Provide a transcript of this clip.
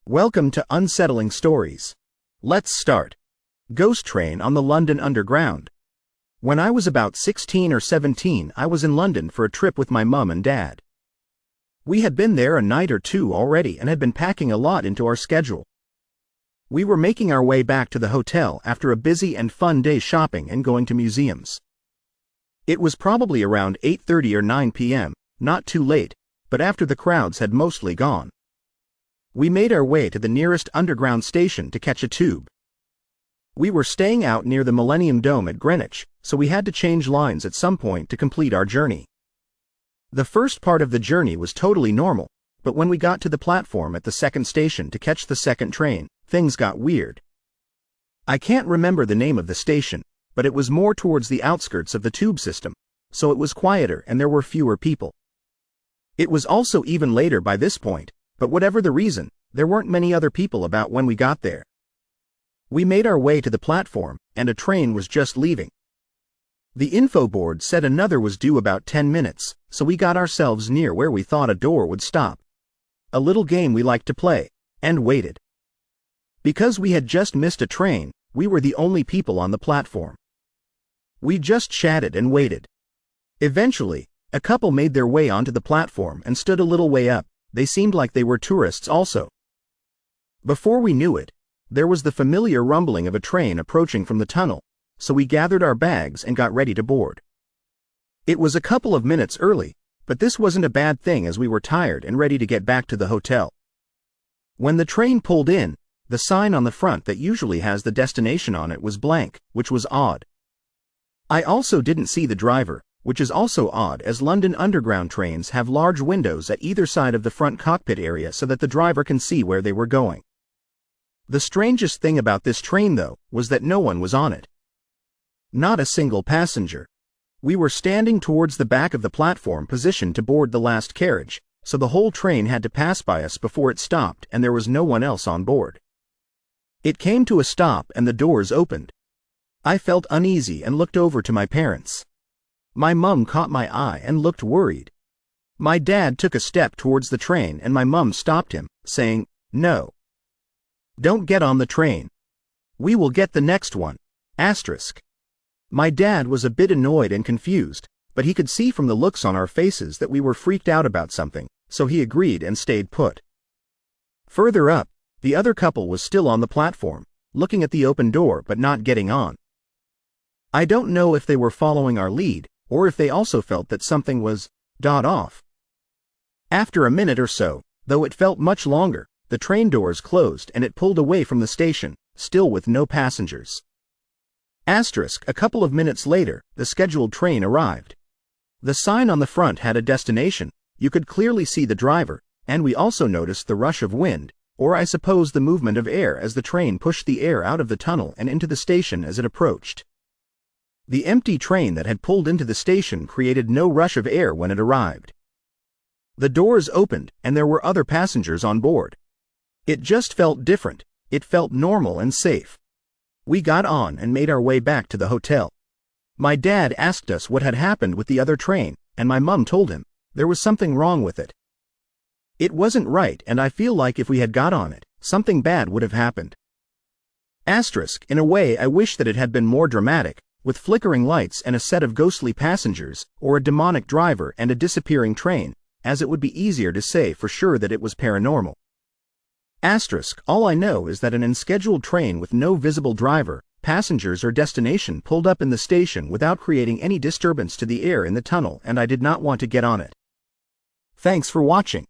Welcome to Unsettling Stories. Let's start. Ghost Train on the London Underground. When I was about 16 or 17, I was in London for a trip with my mum and dad. We had been there a night or two already and had been packing a lot into our schedule. We were making our way back to the hotel after a busy and fun day shopping and going to museums. It was probably around 8:30 or 9 p.m., not too late, but after the crowds had mostly gone. We made our way to the nearest underground station to catch a tube. We were staying out near the Millennium Dome at Greenwich, so we had to change lines at some point to complete our journey. The first part of the journey was totally normal, but when we got to the platform at the second station to catch the second train, things got weird. I can't remember the name of the station, but it was more towards the outskirts of the tube system, so it was quieter and there were fewer people. It was also even later by this point, but whatever the reason, there weren't many other people about when we got there. We made our way to the platform, and a train was just leaving. The info board said another was due about 10 minutes, so we got ourselves near where we thought a door would stop. A little game we liked to play, and waited. Because we had just missed a train, we were the only people on the platform. We just chatted and waited. Eventually, a couple made their way onto the platform and stood a little way up. They seemed like they were tourists also. Before we knew it, there was the familiar rumbling of a train approaching from the tunnel, so we gathered our bags and got ready to board. It was a couple of minutes early, but this wasn't a bad thing as we were tired and ready to get back to the hotel. When the train pulled in, the sign on the front that usually has the destination on it was blank, which was odd. I also didn't see the driver, which is also odd as London Underground trains have large windows at either side of the front cockpit area so that the driver can see where they were going. The strangest thing about this train, though, was that no one was on it. Not a single passenger. We were standing towards the back of the platform positioned to board the last carriage, so the whole train had to pass by us before it stopped and there was no one else on board. It came to a stop and the doors opened. I felt uneasy and looked over to my parents. My mum caught my eye and looked worried. My dad took a step towards the train and my mum stopped him, saying, "No. Don't get on the train. We will get the next one." My dad was a bit annoyed and confused, but he could see from the looks on our faces that we were freaked out about something, so he agreed and stayed put. Further up, the other couple was still on the platform, looking at the open door but not getting on. I don't know if they were following our lead, or if they also felt that something was off. After a minute or so, though it felt much longer, the train doors closed and it pulled away from the station, still with no passengers. A couple of minutes later, the scheduled train arrived. The sign on the front had a destination, you could clearly see the driver, and we also noticed the rush of wind, or I suppose the movement of air as the train pushed the air out of the tunnel and into the station as it approached. The empty train that had pulled into the station created no rush of air when it arrived. The doors opened and there were other passengers on board. It just felt different, it felt normal and safe. We got on and made our way back to the hotel. My dad asked us what had happened with the other train, and my mum told him there was something wrong with it. It wasn't right and I feel like if we had got on it, something bad would have happened. In a way I wish that it had been more dramatic, with flickering lights and a set of ghostly passengers, or a demonic driver and a disappearing train, as it would be easier to say for sure that it was paranormal. All I know is that an unscheduled train with no visible driver, passengers or destination pulled up in the station without creating any disturbance to the air in the tunnel and I did not want to get on it. Thanks for watching.